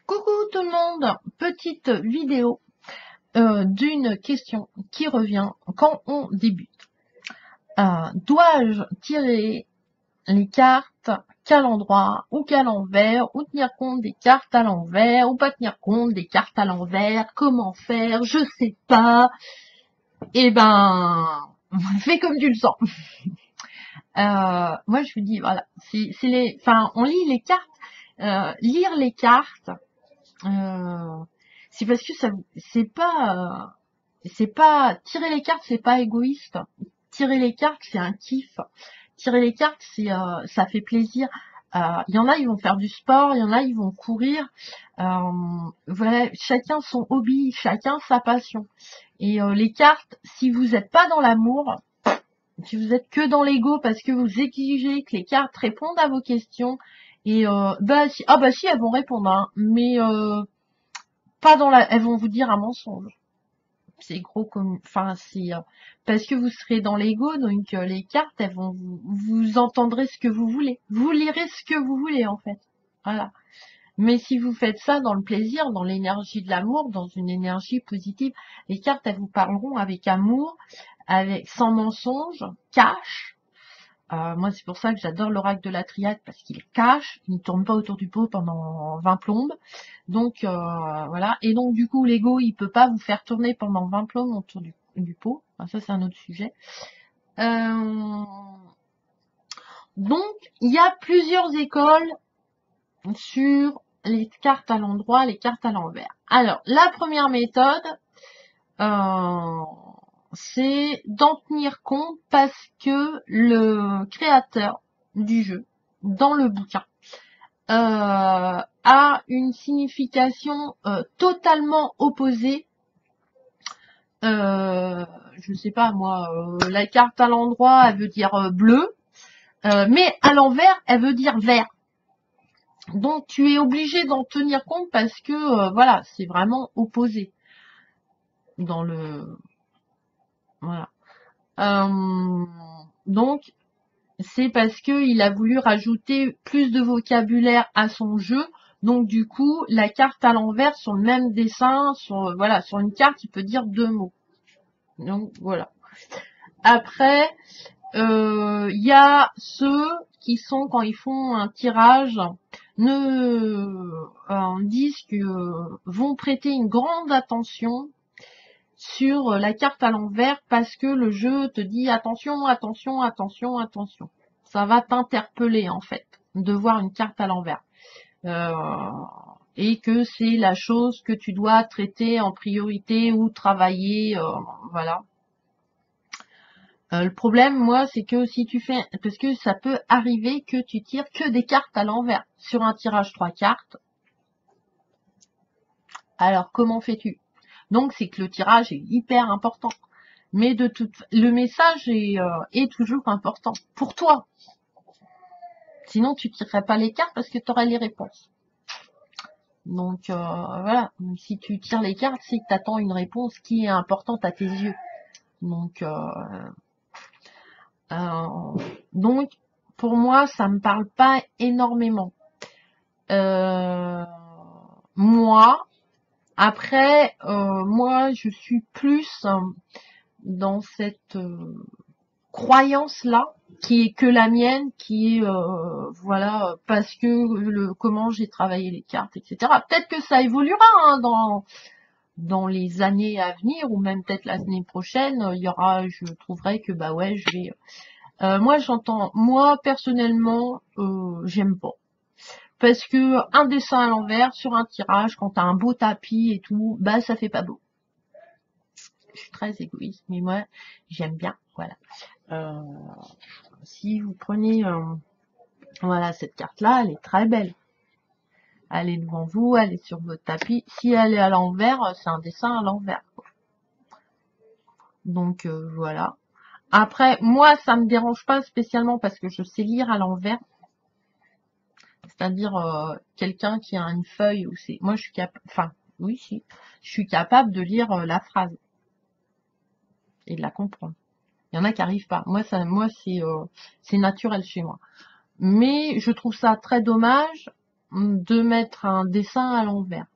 Coucou tout le monde, petite vidéo d'une question qui revient quand on débute. Dois-je tirer les cartes qu'à l'endroit ou qu'à l'envers, ou tenir compte des cartes à l'envers, ou pas tenir compte des cartes à l'envers, comment faire, je sais pas. Eh ben, fais comme tu le sens. Moi je vous dis, voilà, on lit les cartes, lire les cartes, c'est parce que c'est pas tirer les cartes, c'est pas égoïste. Tirer les cartes, c'est un kiff. Tirer les cartes, ça fait plaisir. Il y en a, ils vont faire du sport, il y en a, ils vont courir. Voilà, chacun son hobby, chacun sa passion. Et les cartes, si vous n'êtes pas dans l'amour, si vous êtes que dans l'ego parce que vous exigez que les cartes répondent à vos questions, et si elles vont répondre, hein, mais pas dans elles vont vous dire un mensonge. C'est gros comme, c'est parce que vous serez dans l'ego, donc les cartes, elles vont vous entendrez ce que vous voulez, vous lirez ce que vous voulez en fait. Voilà. Mais si vous faites ça dans le plaisir, dans l'énergie de l'amour, dans une énergie positive, les cartes, elles vous parleront avec amour, sans mensonge, cash. Moi, c'est pour ça que j'adore l'oracle de la triade, parce qu'il cache, il ne tourne pas autour du pot pendant 20 plombes. Donc, voilà. Et donc, du coup, l'ego, il peut pas vous faire tourner pendant 20 plombes autour du pot. Enfin, ça, c'est un autre sujet. Donc, il y a plusieurs écoles sur les cartes à l'endroit, les cartes à l'envers. Alors, la première méthode, c'est d'en tenir compte parce que le créateur du jeu, dans le bouquin, a une signification totalement opposée. Je sais pas moi, la carte à l'endroit, elle veut dire bleu, mais à l'envers, elle veut dire vert. Donc tu es obligé d'en tenir compte parce que voilà, c'est vraiment opposé dans le voilà. Donc c'est parce que il a voulu rajouter plus de vocabulaire à son jeu. Donc du coup, la carte à l'envers sur le même dessin, sur une carte, il peut dire 2 mots. Donc voilà. Après, il y a ceux qui sont, quand ils font un tirage, disent que vont prêter une grande attention sur la carte à l'envers parce que le jeu te dit attention, attention, attention, attention. Ça va t'interpeller en fait de voir une carte à l'envers. Et que c'est la chose que tu dois traiter en priorité ou travailler, voilà. Le problème, moi, c'est que si tu fais, parce que ça peut arriver que tu tires que des cartes à l'envers sur un tirage 3 cartes. Alors, comment fais-tu? Donc, c'est que le tirage est hyper important. Mais le message est toujours important pour toi. Sinon, tu tirerais pas les cartes parce que tu aurais les réponses. Donc, voilà. Si tu tires les cartes, c'est que tu attends une réponse qui est importante à tes yeux. Donc, pour moi, ça me parle pas énormément. Moi, après, moi, je suis plus dans cette croyance-là, qui est que la mienne, qui est, voilà, parce que comment j'ai travaillé les cartes, etc. Peut-être que ça évoluera hein, dans les années à venir, ou même peut-être l'année prochaine, il y aura, je trouverai que, bah ouais, je vais... moi, personnellement, j'aime pas. Parce que un dessin à l'envers sur un tirage, quand t'as un beau tapis et tout, bah ça fait pas beau. Je suis très égoïste, mais moi j'aime bien. Voilà. Si vous prenez, voilà, cette carte-là, elle est très belle. Elle est devant vous, elle est sur votre tapis. Si elle est à l'envers, c'est un dessin à l'envers. Donc voilà. Après, moi, ça me dérange pas spécialement parce que je sais lire à l'envers. C'est-à-dire quelqu'un qui a une feuille où c'est... Moi, je suis capable... Enfin, oui, si. Je suis capable de lire la phrase et de la comprendre. Il y en a qui arrivent pas. Moi, c'est naturel chez moi. Mais je trouve ça très dommage de mettre un dessin à l'envers.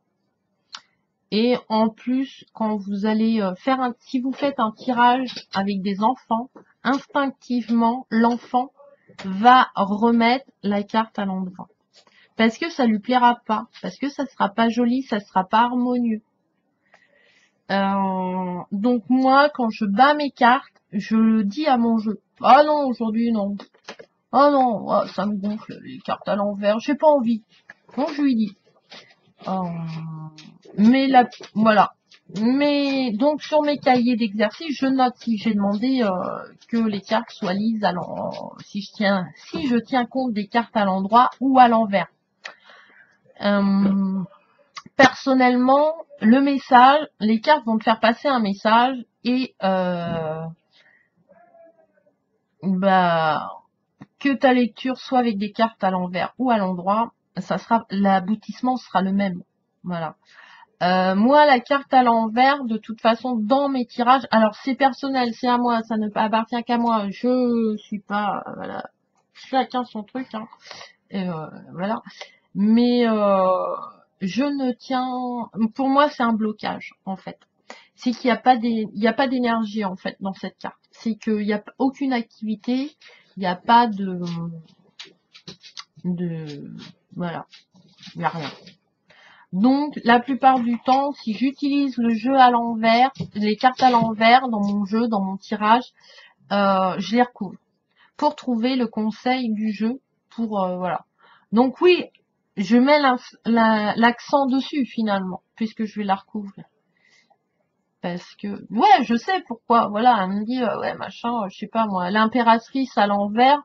Et en plus, quand vous allez si vous faites un tirage avec des enfants, instinctivement, l'enfant va remettre la carte à l'endroit. Parce que ça lui plaira pas, parce que ça sera pas joli, ça sera pas harmonieux. Donc moi, quand je bats mes cartes, je le dis à mon jeu. Ah non, aujourd'hui non. Ah non, ah, ça me gonfle, les cartes à l'envers, j'ai pas envie. Donc je lui dis. Mais là, voilà. Mais donc sur mes cahiers d'exercice, je note si j'ai demandé que les cartes soient lises à l'endroit, si je tiens compte des cartes à l'endroit ou à l'envers. Personnellement, le message, les cartes vont te faire passer un message et que ta lecture soit avec des cartes à l'envers ou à l'endroit, l'aboutissement sera le même. Voilà. Moi, la carte à l'envers, de toute façon, dans mes tirages, alors c'est personnel, c'est à moi, ça ne appartient qu'à moi. Je suis pas, voilà, chacun son truc, hein. Et voilà. Mais je ne tiens, pour moi, c'est un blocage en fait. C'est qu'il n'y a pas d'énergie en fait dans cette carte. C'est qu'il n'y a aucune activité, il n'y a pas voilà, il n'y a rien. Donc, la plupart du temps, si j'utilise le jeu à l'envers, les cartes à l'envers dans mon jeu, dans mon tirage, je les recouvre pour trouver le conseil du jeu. Voilà. Donc oui, je mets l'accent dessus finalement, puisque je vais la recouvrir. Parce que, ouais, je sais pourquoi. Voilà, elle me dit, ouais, machin, je sais pas moi, l'impératrice à l'envers.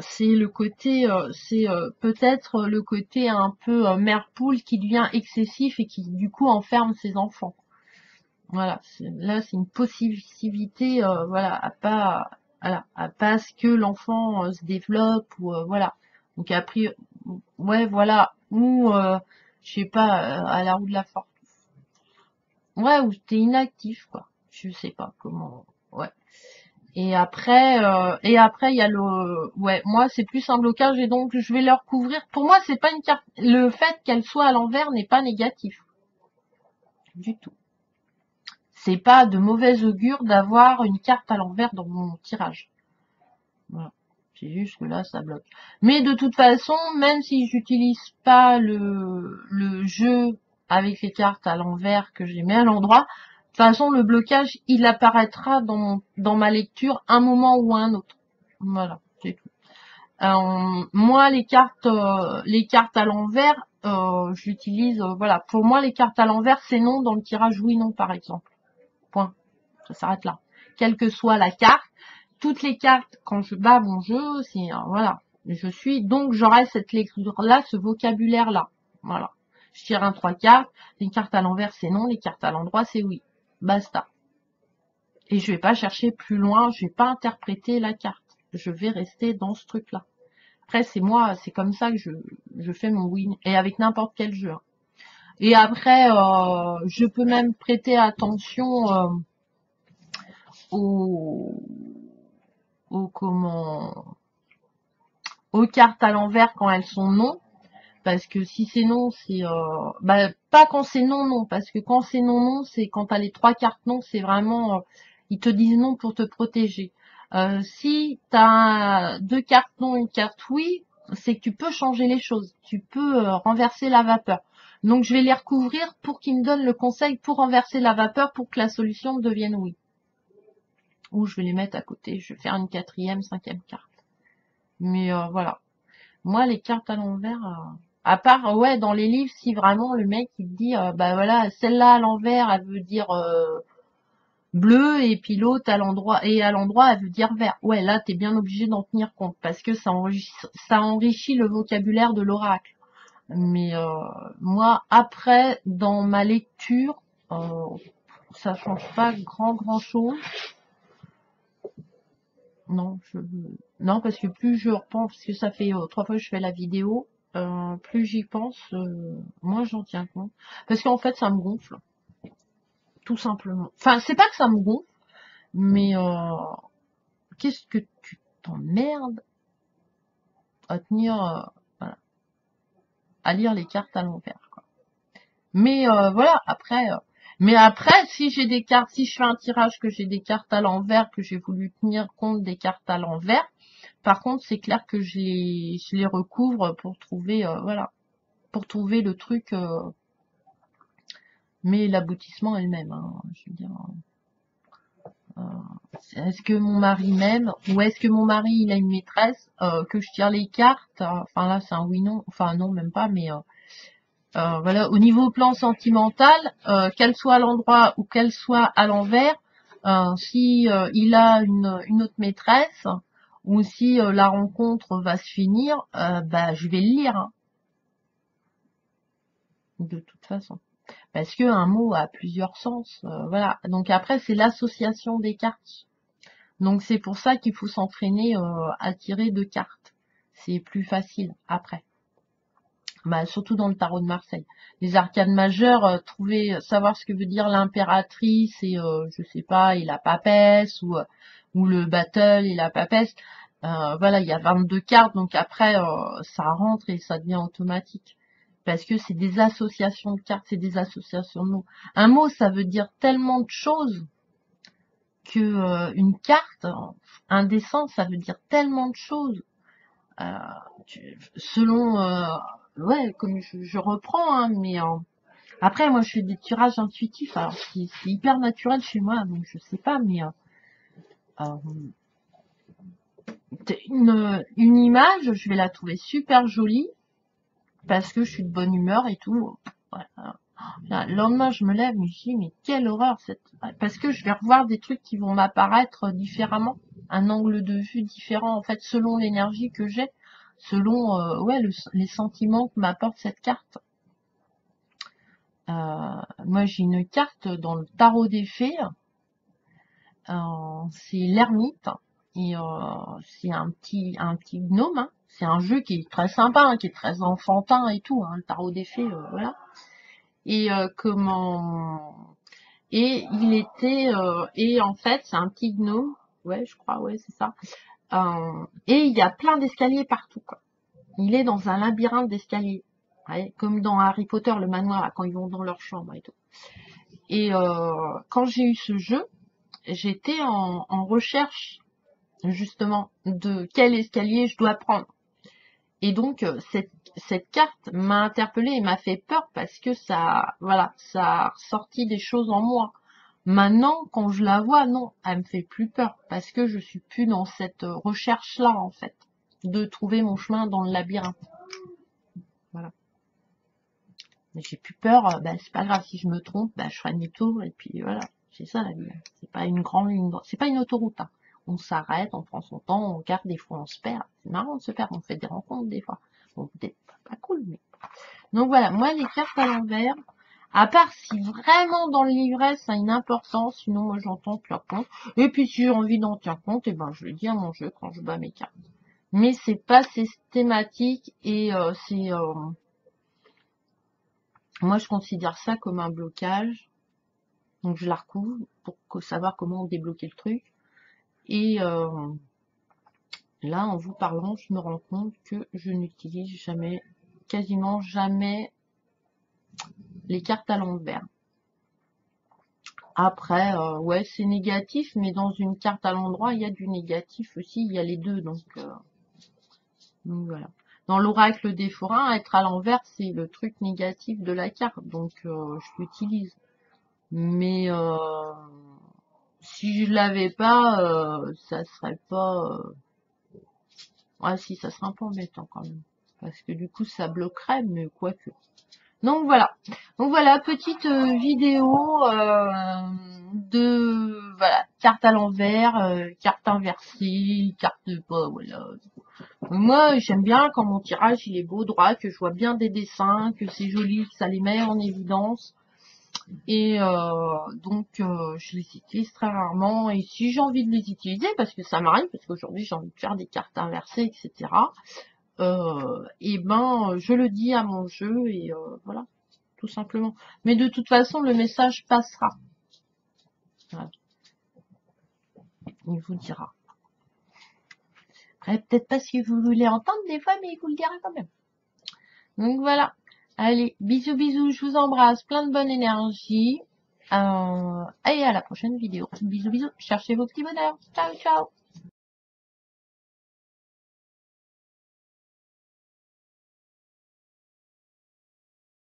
C'est le côté, c'est peut-être le côté un peu mère poule qui devient excessif et qui du coup enferme ses enfants. Voilà, là c'est une possibilité, voilà, à pas ce que l'enfant se développe ou voilà. Donc après, ouais, voilà, ou je sais pas, à la roue de la force. Ouais, ou t'es inactif quoi. Je sais pas comment. Ouais. Et après, il y a ouais, moi c'est plus un blocage et donc je vais le recouvrir. Pour moi, c'est pas une carte. Le fait qu'elle soit à l'envers n'est pas négatif du tout. C'est pas de mauvais augure d'avoir une carte à l'envers dans mon tirage. Voilà. C'est juste que là, ça bloque. Mais de toute façon, même si j'utilise pas le jeu avec les cartes à l'envers que j'ai mis à l'endroit, de toute façon, le blocage, il apparaîtra dans ma lecture un moment ou un autre. Voilà, c'est tout. Moi, les cartes à l'envers, j'utilise, voilà. Pour moi, les cartes à l'envers, c'est non dans le tirage oui/non, par exemple. Point. Ça s'arrête là. Quelle que soit la carte, toutes les cartes, quand je bats mon jeu, c'est, voilà. Donc, j'aurai cette lecture-là, ce vocabulaire-là. Voilà. Je tire un 3 cartes. Les cartes à l'envers, c'est non. Les cartes à l'endroit, c'est oui. Basta. Et je vais pas chercher plus loin. Je vais pas interpréter la carte. Je vais rester dans ce truc-là. Après, c'est moi, c'est comme ça que je fais mon win. Et avec n'importe quel jeu. Et après, je peux même prêter attention aux cartes à l'envers quand elles sont non. Parce que si c'est non, c'est pas quand c'est non, non. Parce que quand c'est non, non, c'est quand t'as les 3 cartes non, c'est vraiment ils te disent non pour te protéger. Si t'as 2 cartes non, une carte oui, c'est que tu peux changer les choses. Tu peux renverser la vapeur. Donc je vais les recouvrir pour qu'ils me donnent le conseil pour renverser la vapeur pour que la solution devienne oui. Ou je vais les mettre à côté. Je vais faire une 4e, 5e carte. Mais voilà. Moi, les cartes à l'envers, à part, ouais, dans les livres, si vraiment le mec il te dit, bah voilà, celle-là à l'envers, elle veut dire bleu, et puis l'autre à l'endroit, elle veut dire vert. Ouais, là, t'es bien obligé d'en tenir compte, parce que ça enrichit le vocabulaire de l'oracle. Mais moi, après, dans ma lecture, ça change pas grand chose. Non, non, parce que plus je repense, parce que ça fait 3 fois que je fais la vidéo, plus j'y pense, moins j'en tiens compte. Parce qu'en fait, ça me gonfle, tout simplement. Enfin, c'est pas que ça me gonfle, mais qu'est-ce que tu t'emmerdes? à tenir, voilà, à lire les cartes à l'envers, quoi. Mais voilà, mais après, si j'ai des cartes, si je fais un tirage que j'ai des cartes à l'envers, que j'ai voulu tenir compte des cartes à l'envers, par contre, c'est clair que je les recouvre pour trouver, voilà, pour trouver le truc, mais l'aboutissement est le même, hein, je veux dire. Est-ce que mon mari m'aime ou est-ce que mon mari il a une maîtresse que je tire les cartes, enfin là c'est un oui non, enfin non même pas, mais voilà, au niveau plan sentimental, qu'elle soit à l'endroit ou qu'elle soit à l'envers, si il a une autre maîtresse ou si la rencontre va se finir, bah je vais le lire, hein, de toute façon. Parce que un mot a plusieurs sens, voilà. Donc après c'est l'association des cartes. Donc c'est pour ça qu'il faut s'entraîner à tirer 2 cartes. C'est plus facile après. Bah, surtout dans le tarot de Marseille. Les arcanes majeures, savoir ce que veut dire l'impératrice et je sais pas, et la papesse ou le battle et la papesse. Voilà, il y a 22 cartes, donc après ça rentre et ça devient automatique. Parce que c'est des associations de cartes, c'est des associations de mots. Un mot, ça veut dire tellement de choses que une carte, un dessin, ça veut dire tellement de choses. Euh, selon, ouais, comme je reprends, hein, mais après, moi, je fais des tirages intuitifs. Alors, c'est hyper naturel chez moi, donc je sais pas, mais euh, une image, je vais la trouver super jolie parce que je suis de bonne humeur et tout. Voilà. Le lendemain, je me lève, mais je dis, mais quelle horreur cette... Parce que je vais revoir des trucs qui vont m'apparaître différemment, un angle de vue différent, en fait, selon l'énergie que j'ai, selon ouais, les sentiments que m'apporte cette carte. Moi, j'ai une carte dans le tarot des fées, c'est l'ermite, et c'est un petit gnome, hein. C'est un jeu qui est très sympa, hein, qui est très enfantin et tout, hein, le tarot des fées, voilà. Et comment... Et il était, et en fait, c'est un petit gnome, ouais, je crois, ouais, c'est ça. Et il y a plein d'escaliers partout, quoi. Il est dans un labyrinthe d'escaliers, ouais, comme dans Harry Potter, le manoir, là, quand ils vont dans leur chambre et tout. Et quand j'ai eu ce jeu, j'étais en recherche, justement, de quel escalier je dois prendre. Et donc, cette carte m'a interpellée et m'a fait peur parce que ça, voilà, ça a ressorti des choses en moi. Maintenant, quand je la vois, non, elle me fait plus peur parce que je suis plus dans cette recherche-là, en fait, de trouver mon chemin dans le labyrinthe. Voilà. Mais j'ai plus peur, bah, c'est pas grave, si je me trompe, bah, je ferai demi-tour et puis voilà. C'est ça la vie. C'est pas une grande ligne, c'est pas une autoroute, hein. On s'arrête, on prend son temps, on regarde, des fois on se perd. C'est marrant de se perdre, on fait des rencontres des fois. Bon, peut-être pas cool, mais. Donc voilà, moi les cartes à l'envers, à part si vraiment dans le livret ça a une importance, sinon moi j'entends tenir compte. Et puis si j'ai envie d'en tenir compte, et ben je le dis à mon jeu quand je bats mes cartes. Mais c'est pas systématique et moi je considère ça comme un blocage. Donc je la recouvre pour savoir comment débloquer le truc. Et là en vous parlant, je me rends compte que je n'utilise jamais, quasiment jamais les cartes à l'envers. Après, ouais, c'est négatif, mais dans une carte à l'endroit, il y a du négatif aussi, il y a les deux, donc voilà. Dans l'oracle des forains, être à l'envers, c'est le truc négatif de la carte, donc je l'utilise. Mais si je l'avais pas, ça serait pas... Ouais, si, ça serait un peu embêtant quand même. Parce que du coup, ça bloquerait, mais quoique. Donc voilà. Donc voilà, petite vidéo de voilà, carte à l'envers, carte inversée, carte pas, voilà. Moi, j'aime bien quand mon tirage il est beau, droit, que je vois bien des dessins, que c'est joli, que ça les met en évidence. Et donc je les utilise très rarement. Et si j'ai envie de les utiliser, parce que ça m'arrive, parce qu'aujourd'hui j'ai envie de faire des cartes inversées, etc. Et ben je le dis à mon jeu et voilà. Tout simplement. Mais de toute façon, le message passera. Voilà. Il vous dira. Peut-être pas ce que vous voulez entendre des fois, mais il vous le dira quand même. Donc voilà. Allez, bisous bisous, je vous embrasse, plein de bonne énergie. Et à la prochaine vidéo. Bisous bisous, cherchez vos petits bonheurs. Ciao ciao.